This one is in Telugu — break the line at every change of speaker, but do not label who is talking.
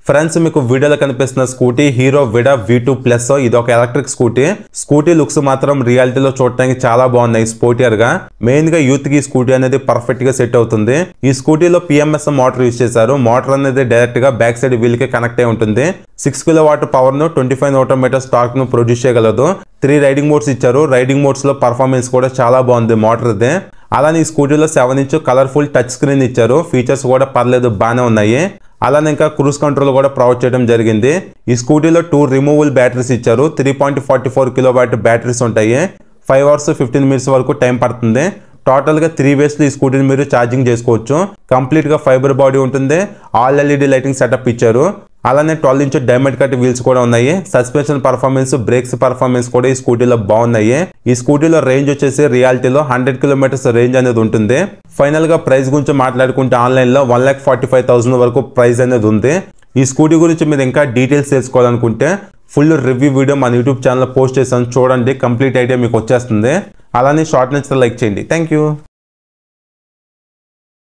ఫ్రెండ్స్ మీకు వీడియోలో కనిపిస్తున్న స్కూటీ హీరో విడా V2 ప్లస్. ఇది ఒక ఎలక్ట్రిక్ స్కూటీ లుక్స్ మాత్రం రియాలిటీలో చూడటానికి చాలా బాగున్నాయి స్పోర్టియర్ గా. మెయిన్ గా యూత్ కి స్కూటీ అనేది పర్ఫెక్ట్ గా సెట్ అవుతుంది. ఈ స్కూటీలో PMS మోటార్ యూజ్ చేశారు. మోటార్ అనేది డైరెక్ట్ గా బ్యాక్ సైడ్ వీల్ కి కనెక్ట్ అయి ఉంటుంది. 6 కిలోవాట్ పవర్ ను 25 న్యూటన్ మీటర్ టార్క్ ను ప్రొడ్యూస్ చేయగలదు. 3 రైడింగ్ మోడ్స్ ఇచ్చారు. రైడింగ్ మోడ్స్ లో పర్ఫార్మెన్స్ కూడా చాలా బాగుంది మోటార్దే. అలానే ఈ స్కూటీలో 7 ఇంచ్ కలర్ఫుల్ టచ్ స్క్రీన్ ఇచ్చారు. ఫీచర్స్ కూడా పర్లేదు బాగానే ఉన్నాయి. అలానే ఇంకా క్రూజ్ కంట్రోల్ కూడా ప్రొవైడ్ చేయడం జరిగింది. ఈ స్కూటీలో 2 రిమూవబుల్ బ్యాటరీస్ ఇచ్చారు. 3.44 కిలోవాట్ బ్యాటరీస్ ఉంటాయి. 5 అవర్స్ 15 మినిట్స్ వరకు టైం పడుతుంది. టోటల్ గా 3 వేస్ ఈ స్కూటీని మీరు ఛార్జింగ్ చేసుకోవచ్చు. కంప్లీట్ గా ఫైబర్ బాడీ ఉంటుంది. ఆల్ LED లైటింగ్ సెటప్ ఇచ్చారు. అలానే 12 ఇంచ్ డైమండ్ కట్ వీల్స్ కూడా ఉన్నాయి. సస్పెన్షన్ పర్ఫార్మెన్స్, బ్రేక్స్ పర్ఫార్మెన్స్ కూడా ఈ స్కూటీలో బాగున్నాయి. ఈ స్కూటీలో రేంజ్ వచ్చేసి రియాలిటీలో 100 కిలోమీటర్స్ రేంజ్ అనేది ఉంటుంది. ఫైనల్ గా ప్రైస్ గురించి మాట్లాడుకుంటే ఆన్లైన్ లో 1,45,000 వరకు ప్రైస్ అనేది ఉంది. ఈ స్కూటీ గురించి మీరు ఇంకా డీటెయిల్స్ తెలుసుకోవాలనుకుంటే ఫుల్ రివ్యూ వీడియో మన యూట్యూబ్ ఛానల్ పోస్ట్ చేసాను, చూడండి. కంప్లీట్ ఐడియా మీకు వచ్చేస్తుంది. అలానే షార్ట్ నచ్చితే లైక్ చేయండి. Thank you.